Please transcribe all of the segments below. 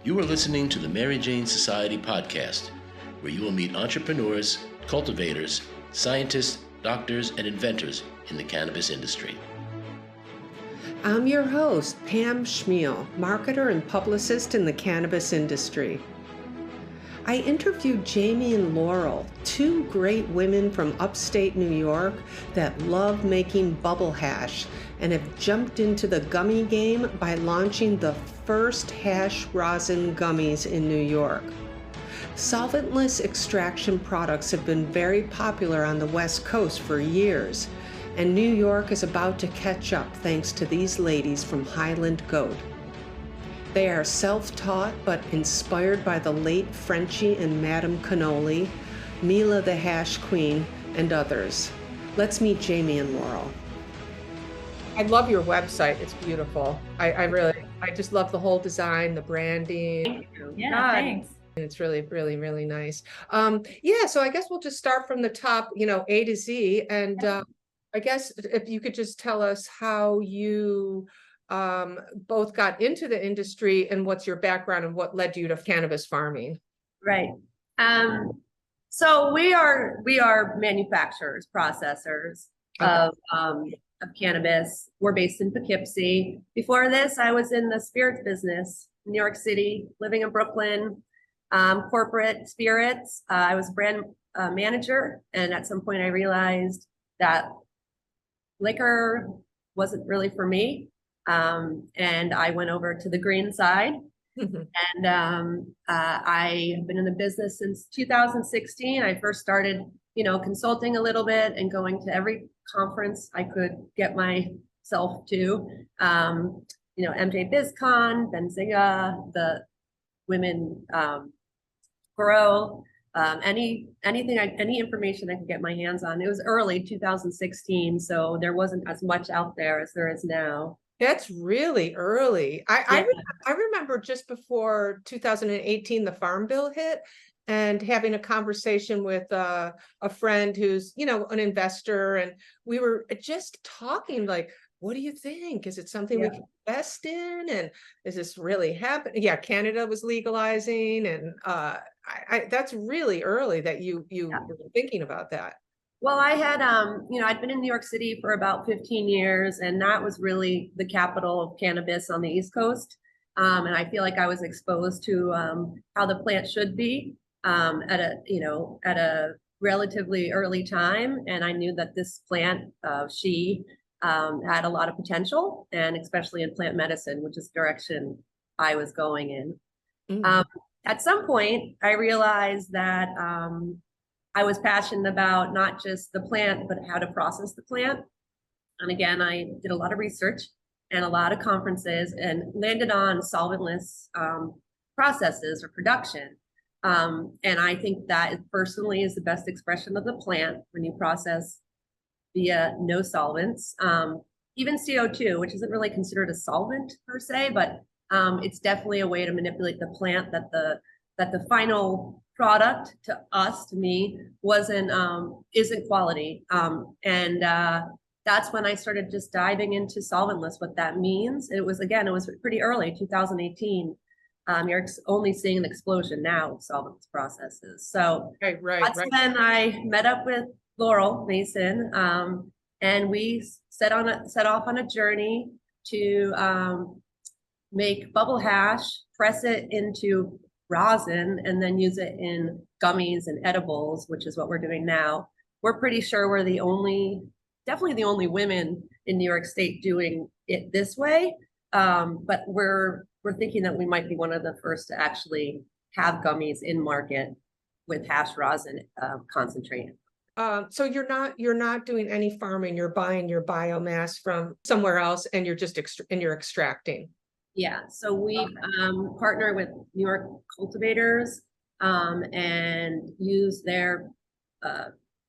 You are listening to the Mary Jane Society podcast, where you will meet entrepreneurs, cultivators, scientists, doctors, and inventors in the cannabis industry. I'm your host, Pam Schmiel, marketer and publicist in the cannabis industry. I interviewed Jaime and Laurel, two great women from upstate New York that love making bubble hash and have jumped into the gummy game by launching the first hash rosin gummies in New York. Solventless extraction products have been very popular on the West Coast for years, and New York is about to catch up thanks to these ladies from Highland Goat. They are self-taught but inspired by the late Frenchy and Madame Cannoli, Mila the Hash Queen, and others. Let's meet Jaime and Laurel. I love your website. It's beautiful. I just love the whole design, the branding. Yeah, thanks. It's really, really, really nice. So I guess we'll just start from the top, A to Z. And I guess if you could just tell us how you both got into the industry and what's your background and what led you to cannabis farming. Right. So we are manufacturers, processors of cannabis. We're based in Poughkeepsie. Before this, I was in the spirits business, New York City, living in Brooklyn, corporate spirits. I was brand manager, and at some point I realized that liquor wasn't really for me. And I went over to the green side. And I have been in the business since 2016. I first started, consulting a little bit and going to every conference I could get myself to. MJ BizCon, Benzinga, the Women Grow, any information I could get my hands on. It was early 2016, so there wasn't as much out there as there is now. That's really early. I remember just before 2018, the Farm Bill hit, and having a conversation with a friend who's, an investor, and we were just talking like, what do you think? Is it something we can invest in? And is this really happening? Yeah, Canada was legalizing, and that's really early that you were thinking about that. Well, I had, I'd been in New York City for about 15 years, and that was really the capital of cannabis on the East Coast. And I feel like I was exposed to how the plant should be at a relatively early time. And I knew that this plant, had a lot of potential, and especially in plant medicine, which is the direction I was going in. Mm-hmm. At some point, I realized that I was passionate about not just the plant, but how to process the plant. And again, I did a lot of research and a lot of conferences and landed on solventless processes or production. And I think that personally is the best expression of the plant when you process via no solvents. Even CO2, which isn't really considered a solvent per se, but it's definitely a way to manipulate the plant that the final product to me isn't quality. And that's when I started just diving into solventless, what that means. It was pretty early, 2018. You're only seeing an explosion now of solventless processes. So that's when I met up with Laurel Mason, and we set off on a journey to make bubble hash, press it into rosin, and then use it in gummies and edibles, which is what we're doing now. We're pretty sure we're definitely the only women in New York State doing it this way. But we're thinking that we might be one of the first to actually have gummies in market with hash rosin concentrate. So you're not doing any farming. You're buying your biomass from somewhere else, and you're just you're extracting. Yeah, so we partner with New York cultivators and use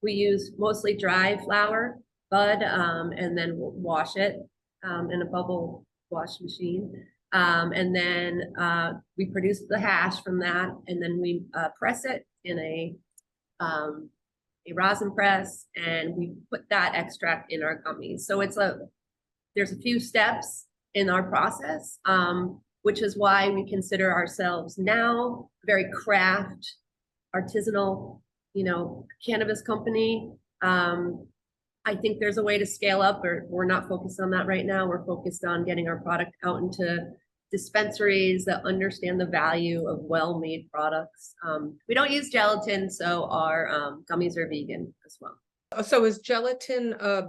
we use mostly dry flower bud, and then we'll wash it in a bubble wash machine. And then we produce the hash from that, and then we press it in a rosin press, and we put that extract in our gummies. So there's a few steps in our process. which is why we consider ourselves now very craft, artisanal, cannabis company. I think there's a way to scale up, or we're not focused on that right now. We're focused on getting our product out into dispensaries that understand the value of well-made products. We don't use gelatin, so our gummies are vegan as well. So is gelatin a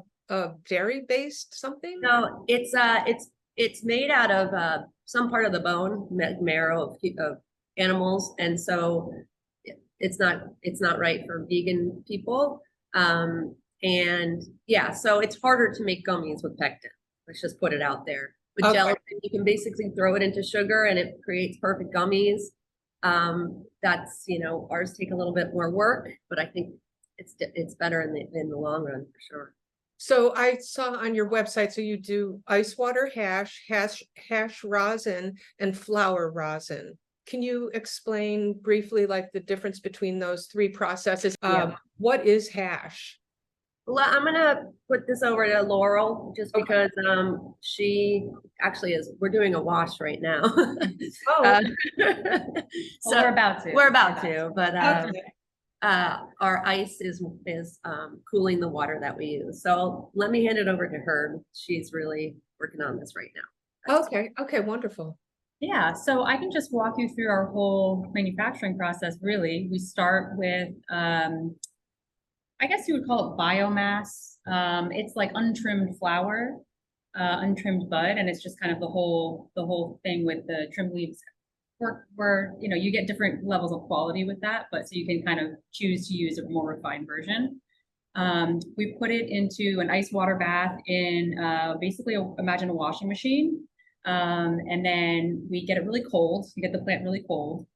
dairy-based something? No, it's made out of some part of the bone, marrow of animals, and so it's not right for vegan people. And yeah, so it's harder to make gummies with pectin. Let's just put it out there. With gelatin, you can basically throw it into sugar and it creates perfect gummies. That's, ours take a little bit more work, but I think it's better in the long run for sure. So I saw on your website, so you do ice water hash rosin, and flower rosin. Can you explain briefly like the difference between those three processes? What is hash? Well, I'm gonna put this over to Laurel just because she actually is. We're doing a wash right now. Oh, so we're about to. But our ice is cooling the water that we use. So let me hand it over to her. She's really working on this right now. Okay, wonderful. Yeah, so I can just walk you through our whole manufacturing process. Really, we start with I guess you would call it biomass. It's like untrimmed flower, untrimmed bud, and it's just kind of the whole thing with the trimmed leaves. Where you get different levels of quality with that, but so you can kind of choose to use a more refined version. We put it into an ice water bath in basically imagine a washing machine, and then we get it really cold. You get the plant really cold,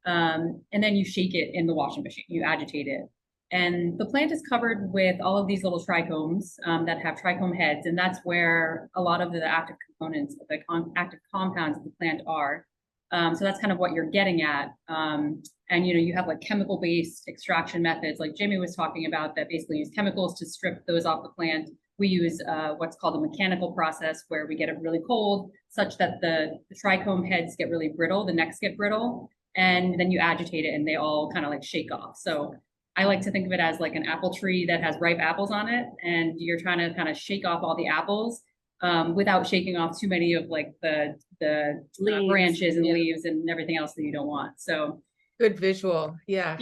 and then you shake it in the washing machine. You agitate it. And the plant is covered with all of these little trichomes that have trichome heads, and that's where a lot of the active components, the active compounds of the plant are. So that's kind of what you're getting at. And you have like chemical-based extraction methods, like Jaime was talking about, that basically use chemicals to strip those off the plant. We use what's called a mechanical process, where we get it really cold, such that the trichome heads get really brittle, the necks get brittle, and then you agitate it, and they all kind of like shake off. So I like to think of it as like an apple tree that has ripe apples on it, and you're trying to kind of shake off all the apples without shaking off too many of like the branches and leaves and everything else that you don't want. So good visual. Yeah.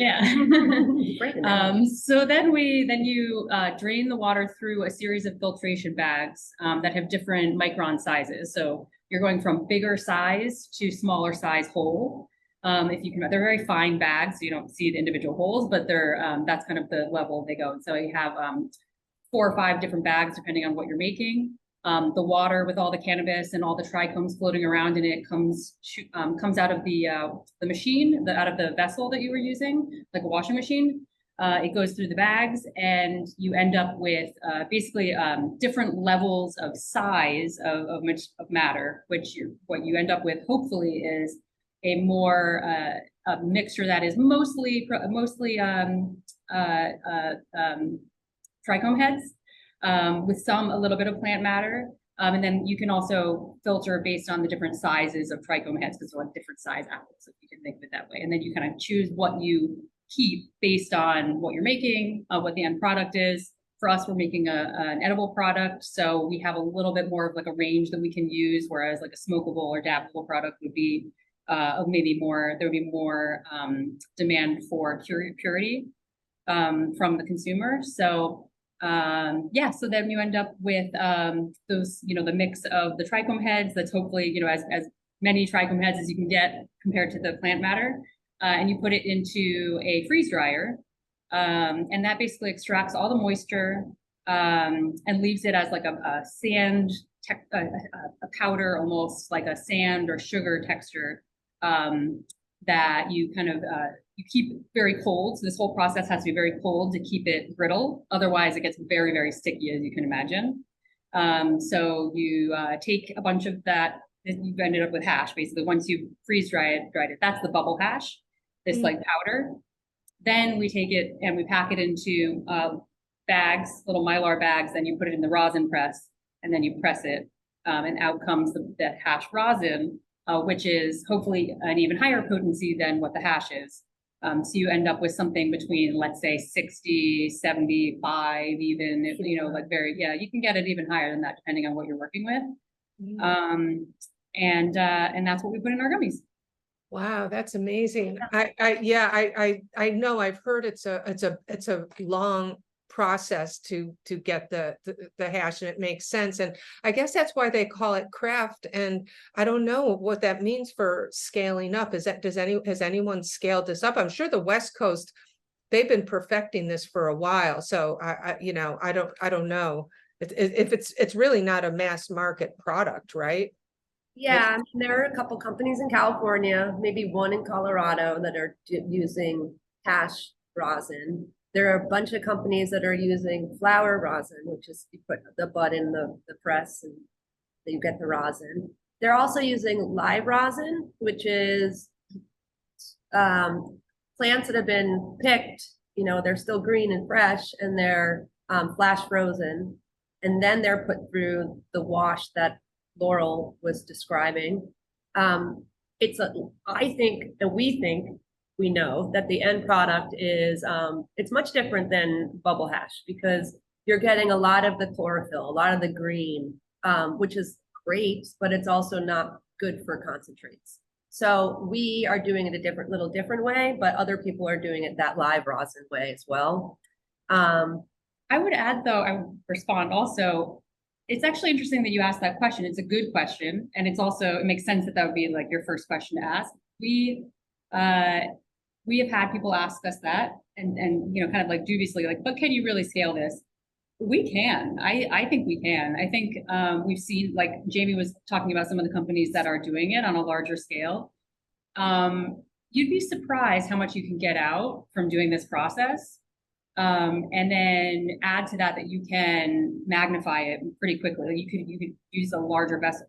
So then you drain the water through a series of filtration bags that have different micron sizes. So you're going from bigger size to smaller size hole. If you can, they're very fine bags, so you don't see the individual holes, but they're that's kind of the level they go. And so you have 4 or 5 different bags depending on what you're making. The water with all the cannabis and all the trichomes floating around in it comes out of the machine, out of the vessel that you were using, like a washing machine. It goes through the bags, and you end up with basically different levels of size of matter, what you end up with hopefully is a more a mixture that is mostly trichome heads with a little bit of plant matter. And then you can also filter based on the different sizes of trichome heads, because they're like different size apples, if you can think of it that way. And then you kind of choose what you keep based on what you're making, what the end product is. For us, we're making an edible product, so we have a little bit more of like a range that we can use, whereas like a smokable or dabbable product would be maybe more, there would be more demand for purity from the consumer. So so then you end up with those, the mix of the trichome heads that's hopefully, as many trichome heads as you can get compared to the plant matter, and you put it into a freeze dryer, and that basically extracts all the moisture and leaves it as like a sand, a powder, almost like a sand or sugar texture that you kind of you keep very cold. So this whole process has to be very cold to keep it brittle. Otherwise, it gets very, very sticky, as you can imagine. So you take a bunch of that. You've ended up with hash, basically. Once you freeze dried it, that's the bubble hash, this like powder. Then we take it and we pack it into bags, little Mylar bags. Then you put it in the rosin press, and then you press it, and out comes the hash rosin. which is hopefully an even higher potency than what the hash is. So you end up with something between, let's say 60, 75, even, you know, like you can get it even higher than that depending on what you're working with. And that's what we put in our gummies. Wow, that's amazing. I know, I've heard it's a long process to get the hash, and it makes sense. And I guess that's why they call it craft. And I don't know what that means for scaling up. Has anyone scaled this up? I'm sure the West Coast, they've been perfecting this for a while. So I don't know if it's really not a mass market product, right? Yeah, I mean, there are a couple companies in California, maybe one in Colorado, that are using hash rosin. There are a bunch of companies that are using flower rosin, which is you put the bud in the press and you get the rosin. They're also using live rosin, which is plants that have been picked, you know, they're still green and fresh, and they're flash frozen. And then they're put through the wash that Laurel was describing. I think, and we know that the end product is, it's much different than bubble hash, because you're getting a lot of the chlorophyll, a lot of the green, which is great, but it's also not good for concentrates. So we are doing it a little different way, but other people are doing it that live rosin way as well. I would add, though, I would respond also, it's actually interesting that you asked that question. It's a good question. And it's also, it makes sense that would be like your first question to ask. We have had people ask us that and you know, kind of like dubiously, like, but can you really scale this? We can. I think we can. I think we've seen, like Jaime was talking about some of the companies that are doing it on a larger scale. You'd be surprised how much you can get out from doing this process. And then add to that you can magnify it pretty quickly. You could use a larger vessel.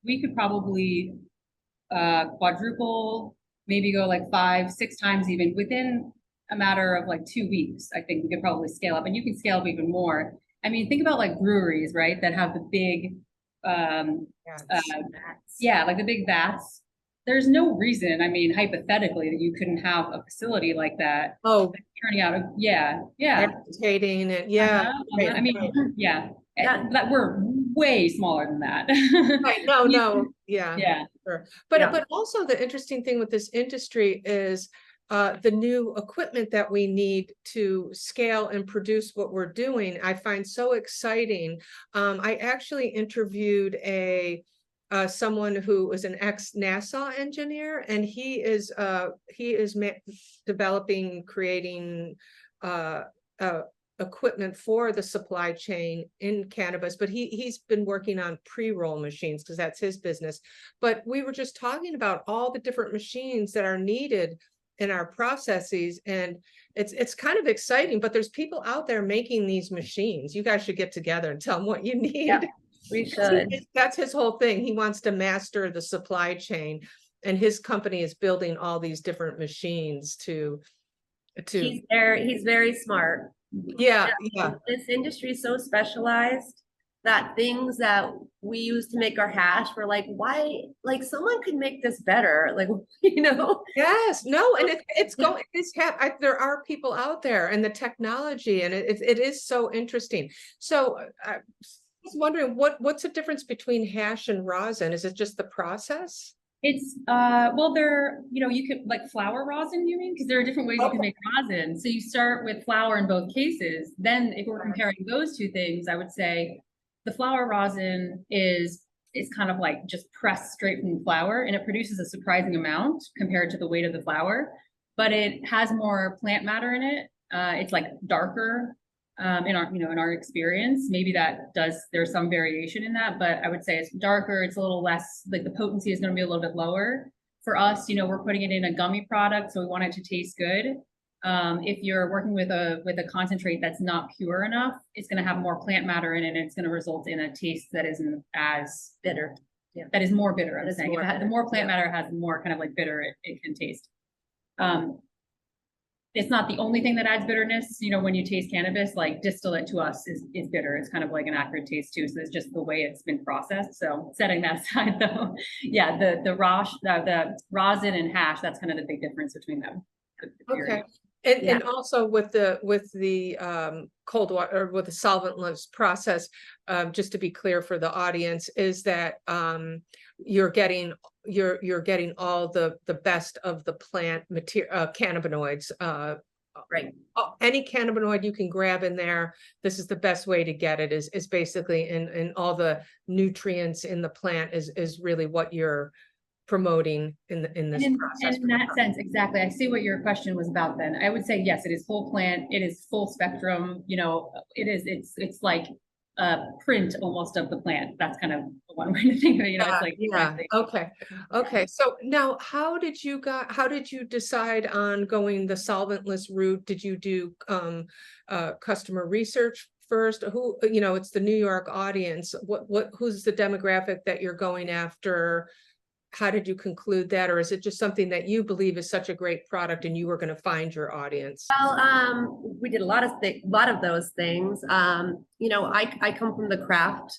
We could probably quadruple, maybe go like 5-6 times even within a matter of like 2 weeks. I think we could probably scale up, and you can scale up even more. I mean, think about like breweries, right? That have the big, like the big vats. There's no reason, I mean, hypothetically, that you couldn't have a facility like that. Oh, turning out, agitating and I mean, that we're way smaller than that. Right. No, sure. But also the interesting thing with this industry is the new equipment that we need to scale and produce what we're doing. I find so exciting. I actually interviewed someone who is an ex-NASA engineer, and he is creating equipment for the supply chain in cannabis, but he's been working on pre-roll machines because that's his business. But we were just talking about all the different machines that are needed in our processes, and it's kind of exciting. But there's people out there making these machines. You guys should get together and tell them what you need. Yeah. We should. That's his whole thing. He wants to master the supply chain, and his company is building all these different machines to. He's very smart. Yeah. This industry is so specialized that things that we use to make our hash, we're like, why? Like, someone could make this better. Like, you know. Yes. No. And there are people out there, and the technology, and it is so interesting. So. I was wondering what's the difference between hash and rosin? Is it just the process? It's well, you could like flower rosin, you mean? Because there are different ways you can make rosin. So you start with flour in both cases. Then if we're comparing those two things, I would say the flower rosin is kind of like just pressed straight from the flower, and it produces a surprising amount compared to the weight of the flower, but it has more plant matter in it. It's like darker. In our experience, maybe there's some variation in that, but I would say it's darker. It's a little less, like the potency is going to be a little bit lower for us. You know, we're putting it in a gummy product, so we want it to taste good. If you're working with a concentrate that's not pure enough, it's going to have more plant matter in it, and it's going to result in a taste that isn't as bitter. Yeah, that is more bitter. I'm saying the more plant matter has, the more kind of like bitter it can taste. it's not the only thing that adds bitterness. You know, when you taste cannabis, like distillate to us is bitter. It's kind of like an acrid taste too. So it's just the way it's been processed. So setting that aside though, yeah, the rosin and hash, that's kind of the big difference between them. Okay. And also with the cold water, or with the solventless process, just to be clear for the audience, is that you're getting all the best of the plant material, cannabinoids. Right. Any cannabinoid you can grab in there. This is the best way to get it. Is basically in all the nutrients in the plant is really what you're promoting in this process. In that sense, exactly. I see what your question was about then. I would say, yes, it is full plant. It is full spectrum. You know, it's like a print almost of the plant. That's kind of one way to think of it. You know, it's like, exactly. Okay. So now how did you decide on going the solventless route? Did you do customer research first? Who, you know, it's the New York audience. Who's the demographic that you're going after? How did you conclude that? Or is it just something that you believe is such a great product and you were going to find your audience? Well, we did a lot of those things. You know, I come from the craft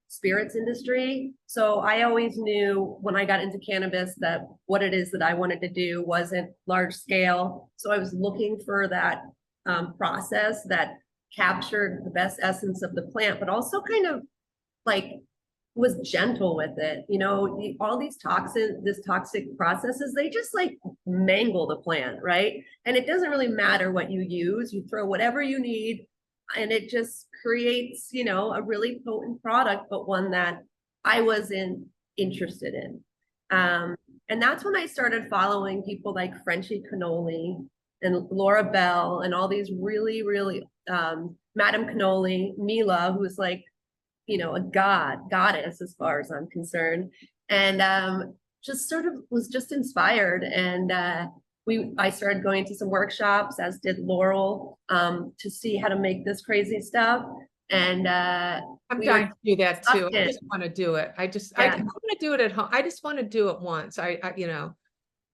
spirits industry. So I always knew when I got into cannabis that what it is that I wanted to do wasn't large scale. So I was looking for that process that captured the best essence of the plant, but also kind of like was gentle with it. You know, all these toxic processes, they just like mangle the plant, right? And it doesn't really matter what you use, you throw whatever you need and it just creates, you know, a really potent product, but one that I wasn't interested in. And that's when I started following people like Frenchy Cannoli and Laurel and all these really, Madame Cannoli, Mila, who was like, you know, a goddess as far as I'm concerned, and just sort of was just inspired. And I started going to some workshops, as did Laurel, to see how to make this crazy stuff. And I'm trying to do that too. I just want to do it. I want to do it at home. I just want to do it once. I you know,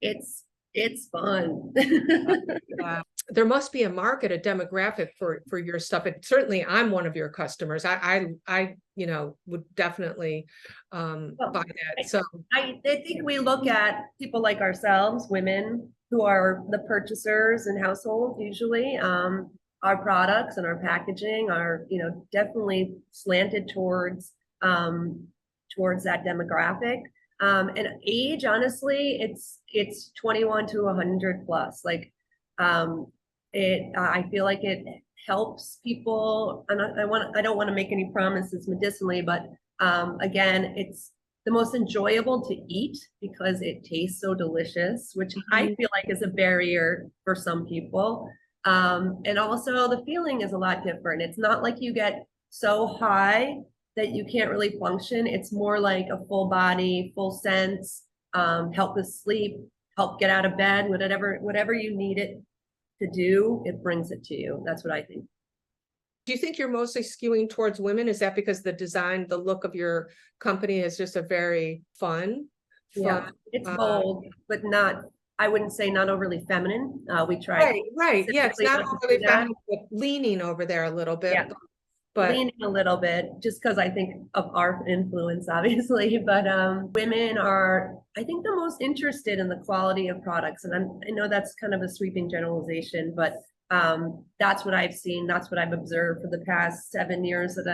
it's fun. There must be a market, a demographic for your stuff. And certainly I'm one of your customers. I you know, would definitely buy that. So I think we look at people like ourselves, women who are the purchasers in households usually. Our products and our packaging are, you know, definitely slanted towards that demographic. And age, honestly, it's 21 to 100 plus. Like, I feel like it helps people, and I don't want to make any promises medicinally, but again, it's the most enjoyable to eat because it tastes so delicious, which I feel like is a barrier for some people. And also the feeling is a lot different. It's not like you get so high that you can't really function. It's more like a full body, full sense, help with sleep, help get out of bed, whatever you need it to do, it brings it to you. That's what I think. Do you think you're mostly skewing towards women? Is that because the design, the look of your company is just a very fun? Yeah, it's bold, but I wouldn't say not overly feminine. We try. Right. Yeah, it's not overly feminine, but leaning over there a little bit. Yeah. But leaning a little bit, just because I think of our influence, obviously. But women are, I think, the most interested in the quality of products. And I know that's kind of a sweeping generalization, but that's what I've seen. That's what I've observed for the past 7 years that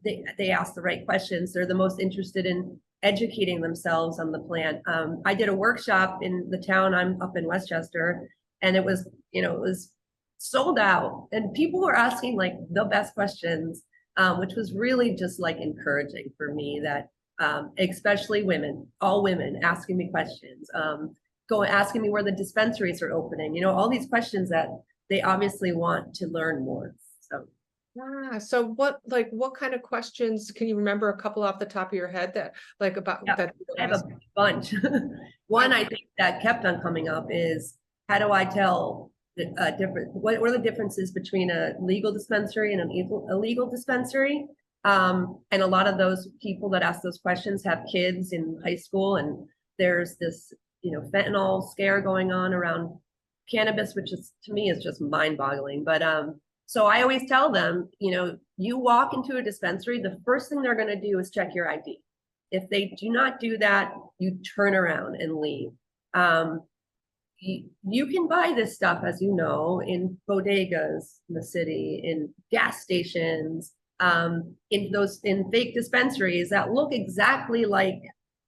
they ask the right questions. They're the most interested in educating themselves on the plant. I did a workshop in the town. I'm up in Westchester, and it was sold out, and people were asking like the best questions, which was really just like encouraging for me, that especially women, all women asking me questions, asking me where the dispensaries are opening, all these questions that they obviously want to learn more. So what kind of questions can you remember, a couple off the top of your head that that? I have a bunch. One I think that kept on coming up is, how do I tell what are the differences between a legal dispensary and an illegal dispensary? And a lot of those people that ask those questions have kids in high school, and there's this fentanyl scare going on around cannabis, which is to me is just mind-boggling. But so I always tell them, you walk into a dispensary, the first thing they're going to do is check your ID. If they do not do that, you turn around and leave. You can buy this stuff, as you know, in bodegas in the city, in gas stations, in fake dispensaries that look exactly like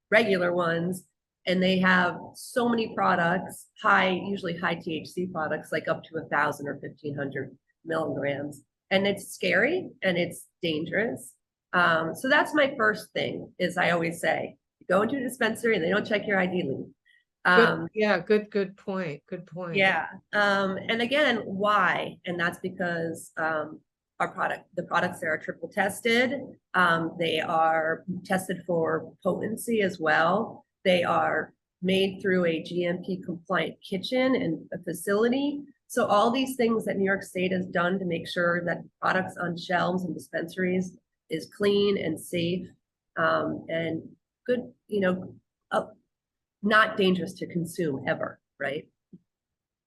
regular ones, and they have so many products, usually high THC products, like up to 1,000 or 1,500 milligrams, and it's scary and it's dangerous. So that's my first thing. Is I always say, you go into a dispensary and they don't check your ID, leave. Good point. Good point. Yeah. And again, why? And that's because the products there are triple tested. They are tested for potency as well. They are made through a GMP compliant kitchen and a facility. So all these things that New York State has done to make sure that products on shelves and dispensaries is clean and safe, and good, not dangerous to consume ever, right?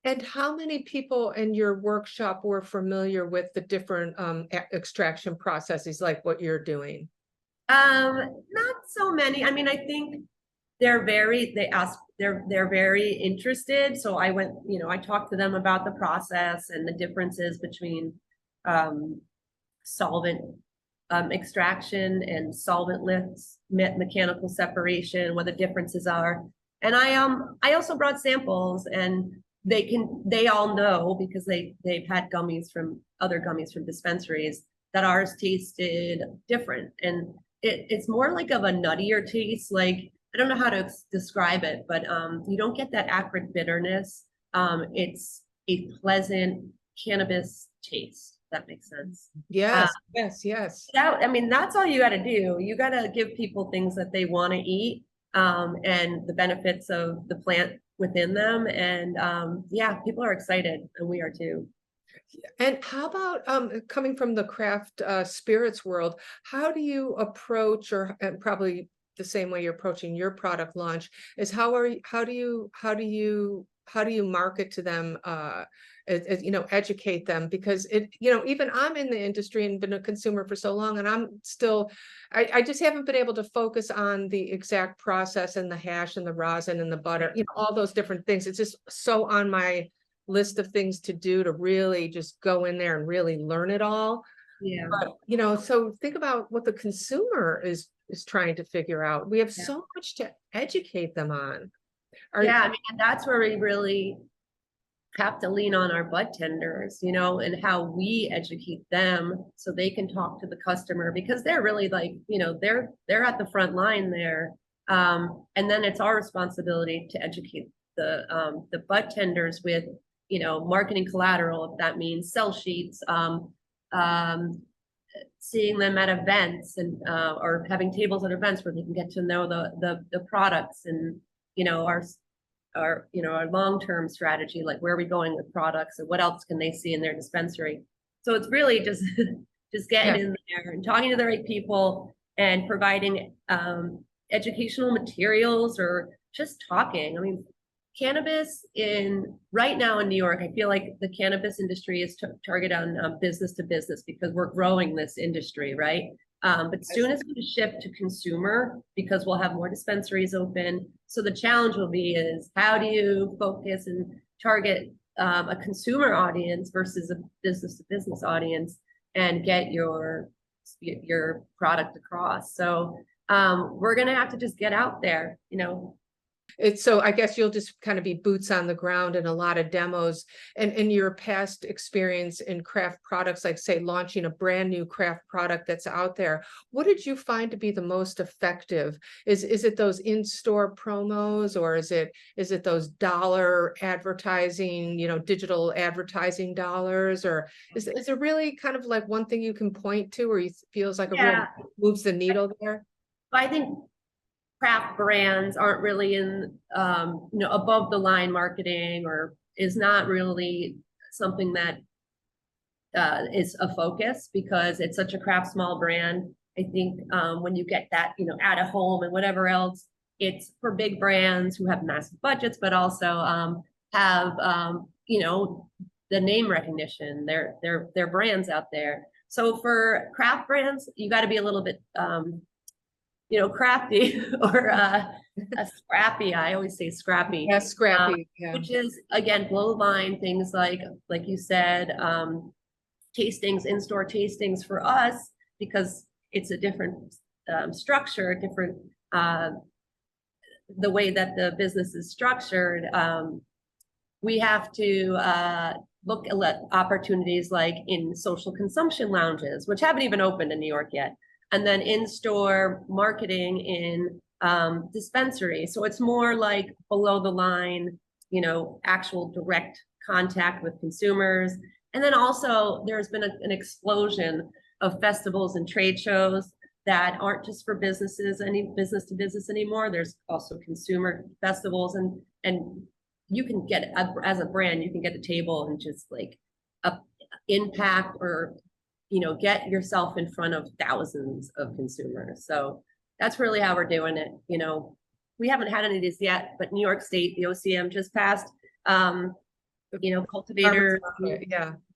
And how many people in your workshop were familiar with the different extraction processes like what you're doing? Not so many. I mean, I think they're very interested. So I went, I talked to them about the process and the differences between solvent extraction and solventless mechanical separation, what the differences are. And I also brought samples, and they all know, because they've had other gummies from dispensaries, that ours tasted different. And it's more like of a nuttier taste. Like, I don't know how to describe it, but you don't get that acrid bitterness. It's a pleasant cannabis taste. That makes sense. Yes. That's all you got to do. You got to give people things that they want to eat, and the benefits of the plant within them. And people are excited, and we are too. And how about coming from the craft spirits world? How do you approach, and probably the same way you're approaching your product launch, is how do you market to them? Educate them, because even I'm in the industry and been a consumer for so long, and I just haven't been able to focus on the exact process and the hash and the rosin and the butter, all those different things. It's just so on my list of things to do, to really just go in there and really learn it all. Yeah. But, so think about what the consumer is trying to figure out. We have so much to educate them on. And that's where we really have to lean on our bud tenders, and how we educate them so they can talk to the customer, because they're really like, they're at the front line there. And then it's our responsibility to educate the bud tenders with, marketing collateral, if that means sell sheets, seeing them at events, and or having tables at events where they can get to know the products, and our long-term strategy, like where are we going with products and what else can they see in their dispensary. So it's really just getting in there and talking to the right people and providing educational materials, or just talking. I mean, cannabis right now in New York, I feel like the cannabis industry is targeted on business to business, because we're growing this industry, right? But soon it's going to shift to consumer, because we'll have more dispensaries open. So the challenge will be is, how do you focus and target a consumer audience versus a business to business audience, and get your product across? So we're going to have to just get out there, So I guess you'll just kind of be boots on the ground in a lot of demos. And in your past experience in craft products, like say launching a brand new craft product that's out there, what did you find to be the most effective? Is it those in-store promos, or is it those dollar advertising, digital advertising dollars, or is there really kind of like one thing you can point to, or feels like real moves the needle there? I think craft brands aren't really in, above the line marketing, or is not really something that is a focus, because it's such a craft small brand. I think when you get that, at a home and whatever else, it's for big brands who have massive budgets, but also have, you know, the name recognition, their brands out there. So for craft brands, you got to be a little bit, you know, crafty or a scrappy. I always say scrappy. Yeah, scrappy. Yeah. Which is again below the line things like you said, tastings, in-store tastings for us, because it's a different structure, different the way that the business is structured. We have to look at opportunities like in social consumption lounges, which haven't even opened in New York yet, and then in-store marketing in dispensaries. So it's more like below the line, you know, actual direct contact with consumers. And then also there's been an explosion of festivals and trade shows that aren't just for businesses, any business to business anymore. There's also consumer festivals, and you can get, as a brand, you can get a table and just like impact or, you know, get yourself in front of thousands of consumers. So that's really how we're doing it. You know, we haven't had any of these yet, but New York State, the OCM just passed, you know, cultivator.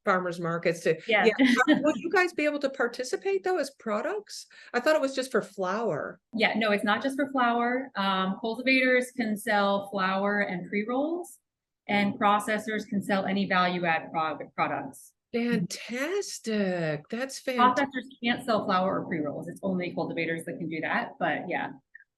Farmers markets too. Yeah. Would you guys be able to participate though as products? I thought it was just for flour. Yeah, no, it's not just for flour. Cultivators can sell flour and pre-rolls, and processors can sell any value-add products. Fantastic. That's fantastic. Processors can't sell flour or pre-rolls. It's only cultivators that can do that. But yeah,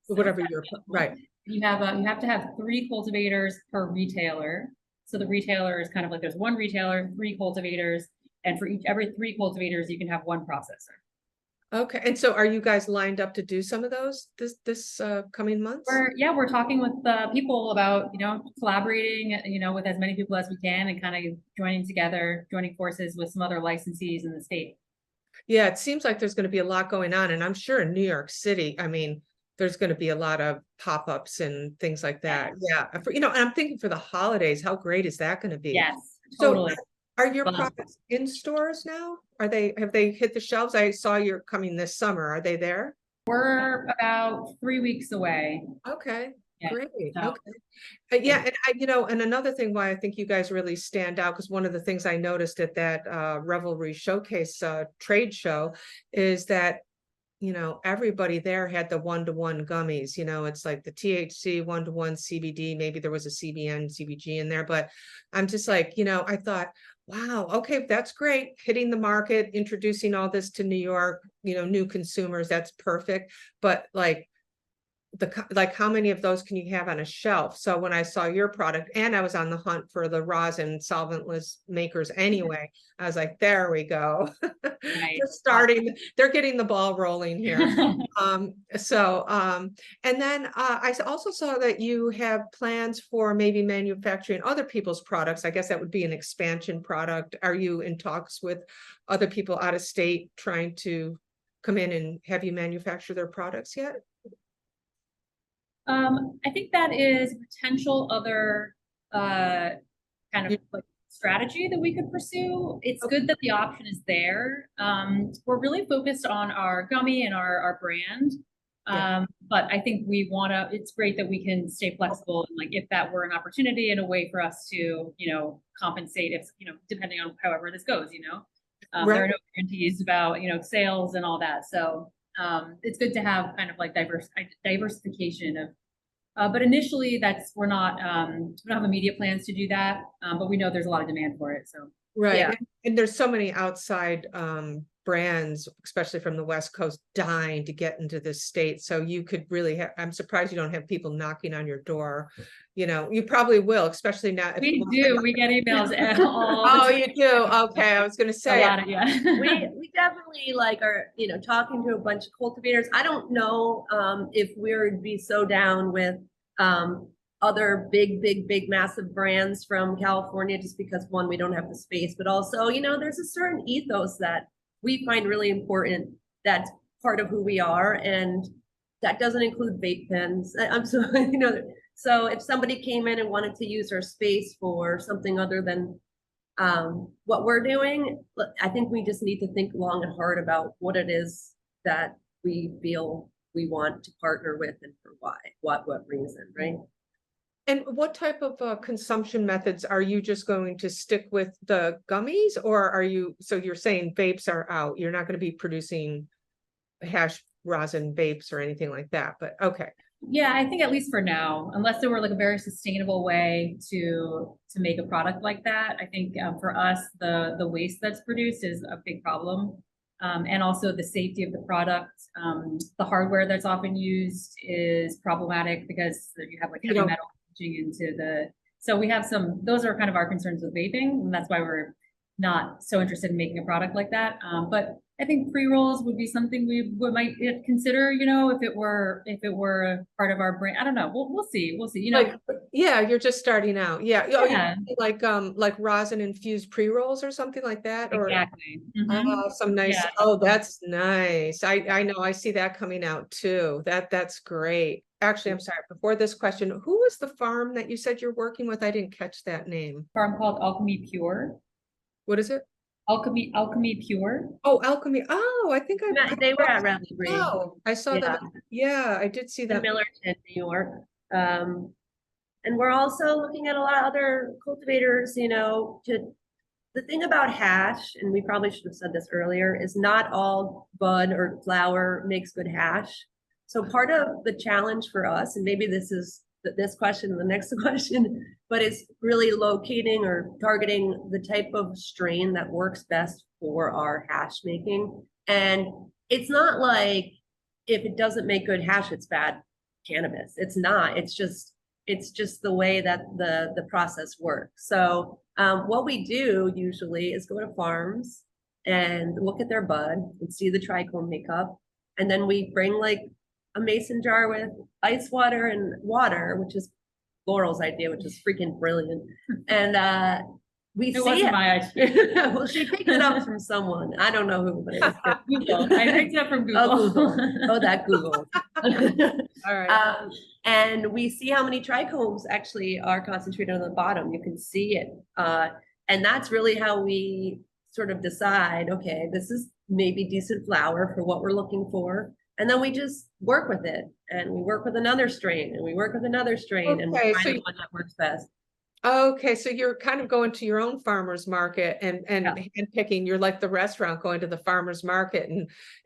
Whatever you're right. You have to have 3 cultivators per retailer. So the retailer is kind of like there's 1 retailer, 3 cultivators, and for every 3 cultivators, you can have 1 processor. Okay, and so are you guys lined up to do some of those this coming months? We're talking with people about, you know, collaborating, you know, with as many people as we can, and kind of joining forces with some other licensees in the state. Yeah, it seems like there's going to be a lot going on, and I'm sure in New York City, I mean, there's going to be a lot of pop-ups and things like that. Yeah, you know, and I'm thinking for the holidays, how great is that going to be? Yes, totally. So are your products in stores now? Have they hit the shelves? I saw you're coming this summer. Are they there? We're about 3 weeks away. Okay. Yeah, great. so. Okay. Yeah, and you know, and another thing why I think you guys really stand out, because one of the things I noticed at that Revelry Showcase trade show is that, you know, everybody there had the 1-to-1 gummies. You know, it's like the THC 1-to-1 CBD. Maybe there was a CBN, CBG in there, but I'm just like, you know, I thought, wow, okay, that's great. Hitting the market, introducing all this to New York, you know, new consumers, that's perfect. But like, how many of those can you have on a shelf? So when I saw your product, and I was on the hunt for the rosin solventless makers anyway, I was like, there we go. Right. They're getting the ball rolling here. And then I also saw that you have plans for maybe manufacturing other people's products. I guess that would be an expansion product. Are you in talks with other people out of state trying to come in and have you manufacture their products yet? I think that is potential other kind of like strategy that we could pursue. It's good that the option is there. We're really focused on our gummy and our brand. But I think it's great that we can stay flexible, and like if that were an opportunity and a way for us to, you know, compensate if, you know, depending on however this goes, you know, there are no guarantees about, you know, sales and all that. So it's good to have kind of like diversification of, but initially we don't have immediate plans to do that, but we know there's a lot of demand for it. So and there's so many outside brands, especially from the West Coast, dying to get into this state. So you could really I'm surprised you don't have people knocking on your door. You know, you probably will, especially now. We do. We get emails all Oh, you do? Okay. I was going to say, we definitely like are, you know, talking to a bunch of cultivators. I don't know if we would be so down with other big massive brands from California, just because one, we don't have the space, but also, you know, there's a certain ethos that we find really important. That's part of who we are, and that doesn't include vape pens. I'm so, you know, so if somebody came in and wanted to use our space for something other than what we're doing, I think we just need to think long and hard about what it is that we feel we want to partner with, and for why, what reason, right? And what type of consumption methods are you just going to stick with the gummies, or are you, so you're saying vapes are out, you're not going to be producing hash rosin vapes or anything like that, but okay. Yeah, I think at least for now, unless there were like a very sustainable way to make a product like that, I think for us, the waste that's produced is a big problem. And also the safety of the product. The hardware that's often used is problematic because you have like heavy metal into the, so we have some, those are kind of our concerns with vaping, and that's why we're not so interested in making a product like that. But I think pre-rolls would be something we might consider, you know, if it were part of our brand. I don't know. We'll see. You know, like, yeah, you're just starting out. Yeah. Yeah. Like rosin infused pre-rolls or something like that. Or Exactly. some nice. Yeah. Oh, that's nice. I know. I see that coming out too. That's great. Actually, I'm sorry. Before this question, who was the farm that you said you're working with? I didn't catch that name. Farm called Alchemy Pure. What is it? Alchemy Pure. Oh, Alchemy. Oh, I think They were at Rally. Oh, I saw that. Yeah, I did see that. In Millerton, New York. And we're also looking at a lot of other cultivators, you know, the thing about hash, and we probably should have said this earlier, is not all bud or flower makes good hash. So part of the challenge for us, and maybe this is this question and the next question, but it's really locating or targeting the type of strain that works best for our hash making. And it's not like if it doesn't make good hash, it's bad cannabis. It's not. It's just the way that the process works. So what we do usually is go to farms and look at their bud and see the trichome makeup, and then we bring like a mason jar with ice water and water, which is Laurel's idea, which is freaking brilliant. And we see wasn't my idea. Well, she picked it up from someone. I don't know who, but it was Google. I picked it up from Google. Oh, Google. Oh, that Google. All right. And we see how many trichomes actually are concentrated on the bottom. You can see it. And that's really how we sort of decide, okay, this is maybe decent flower for what we're looking for. And then we just work with it, and we work with another strain, and we work with another strain, and we find the one that works best. Okay, so you're kind of going to your own farmer's market and picking. You're like the restaurant going to the farmer's market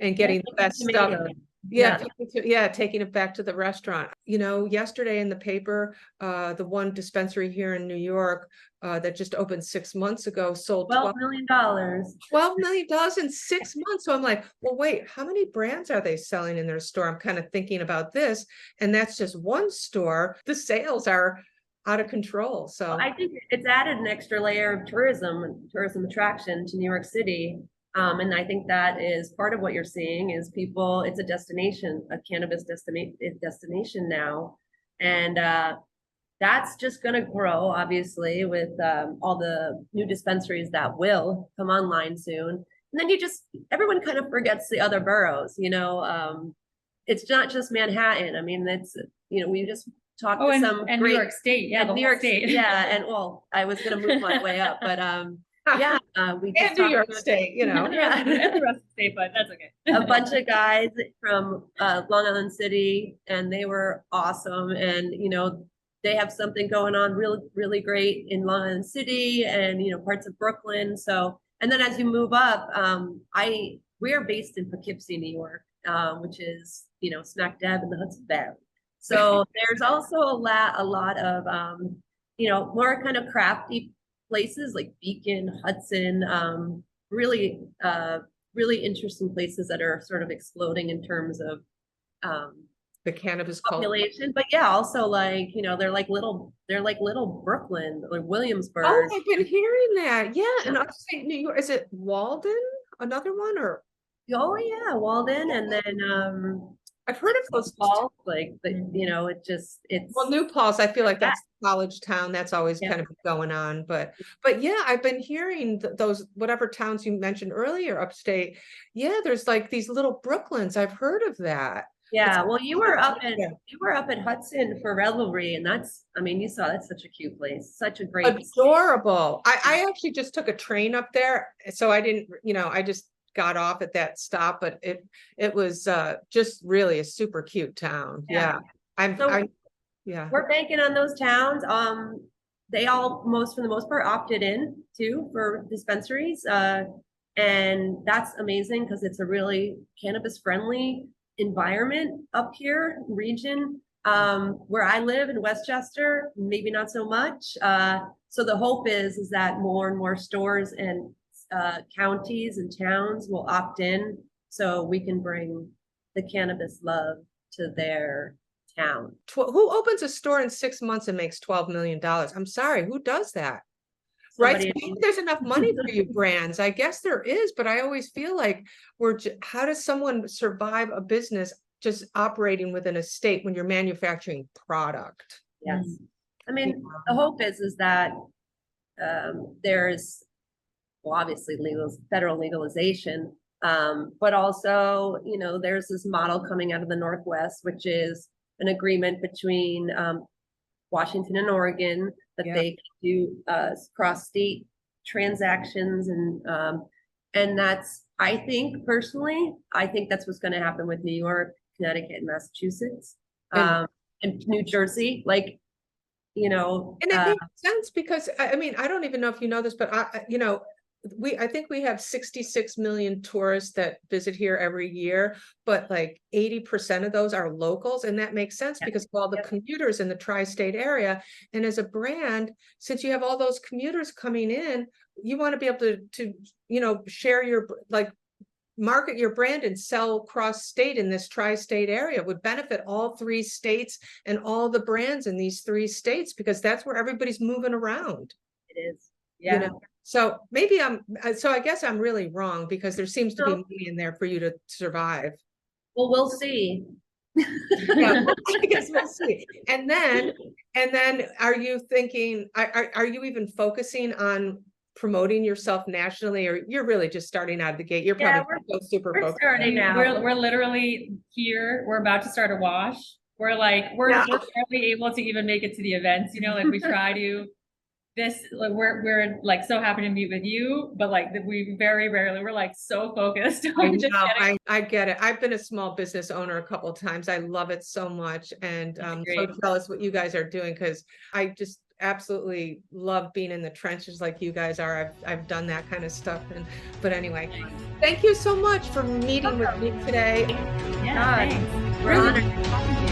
and getting the best stuff. Yeah, taking it back to the restaurant. You know, yesterday in the paper, the one dispensary here in New York that just opened 6 months ago sold $12 million. $12 million in 6 months. So I'm like, well, wait, how many brands are they selling in their store? I'm kind of thinking about this, and that's just one store. The sales are out of control. So I think it's added an extra layer of tourism attraction to New York City. And I think that is part of what you're seeing is people, it's a destination, a cannabis destination now. And that's just going to grow, obviously, with all the new dispensaries that will come online soon. And then everyone kind of forgets the other boroughs, you know. It's not just Manhattan. I mean, we just talked to some and great, New York State. Yeah, New York State. Yeah. And well, I was going to move my way up, but we just New York State, you know. Yeah. And the rest of the state, but that's okay. A bunch of guys from Long Island City, and they were awesome. And, you know, they have something going on really, really great in Long Island City and, you know, parts of Brooklyn. So, and then as you move up, we are based in Poughkeepsie, New York, which is, you know, smack dab in the Hudson Valley. So there's also a lot of, you know, more kind of crafty places like Beacon, Hudson, really interesting places that are sort of exploding in terms of the cannabis population. But yeah, also like, you know, they're like little Brooklyn or Williamsburg. Oh, I've been hearing that. Yeah, and upstate New York. Is it Walden? Another one, or? Oh yeah, Walden, and then I've heard of those Falls, like, but you know, it's well, New Paltz. I feel like that's a college town. That's always kind of going on, but yeah, I've been hearing those whatever towns you mentioned earlier, upstate. Yeah, there's like these little Brooklyns. I've heard of that. Yeah, well, you were up at Hudson for Revelry, and I mean, you saw that's such a cute place, such a great, adorable. I actually just took a train up there, so I didn't, you know, I just got off at that stop, but it was just really a super cute town. Yeah. Yeah. We're banking on those towns. They all, for the most part, opted in too for dispensaries. And that's amazing because it's a really cannabis friendly environment up here, region. Where I live in Westchester, maybe not so much. So the hope is that more and more stores and counties and towns will opt in so we can bring the cannabis love to their town. Who opens a store in 6 months and makes $12 million? I'm sorry, who does that? Somebody Right? So there's enough money for you brands. I guess there is, but I always feel like how does someone survive a business just operating within a state when you're manufacturing product? Yes. I mean, the hope is that there's, well, obviously federal legalization, but also, you know, there's this model coming out of the Northwest, which is an agreement between Washington and Oregon that they can do cross-state transactions, and that's, I think personally, I think that's what's going to happen with New York, Connecticut, and Massachusetts, and New Jersey, like, you know. And it makes sense because I mean, I don't even know if you know this, but you know, I think we have 66 million tourists that visit here every year, but like 80% of those are locals. And that makes sense because of all the commuters in the tri-state area. And as a brand, since you have all those commuters coming in, you want to be able to, you know, share your, like, market your brand and sell cross-state in this tri-state area would benefit all 3 states and all the brands in these 3 states, because that's where everybody's moving around. It is. Yeah. You know? So maybe so I guess I'm really wrong because there seems to be money in there for you to survive. Well, we'll see. Yeah, I guess we'll see. And then are you thinking, are you even focusing on promoting yourself nationally, or you're really just starting out of the gate? You're probably super focused. Starting now. We're literally here. We're about to start a wash. We're barely able to even make it to the events, you know, like we try to. We're like so happy to meet with you, but like we very rarely, we're like so focused on I get it. I've been a small business owner a couple of times. I love it so much, and so tell us what you guys are doing, because I just absolutely love being in the trenches like you guys are. I've done that kind of stuff, but anyway, thank you so much for meeting with me today. Yeah, thanks. We're honored.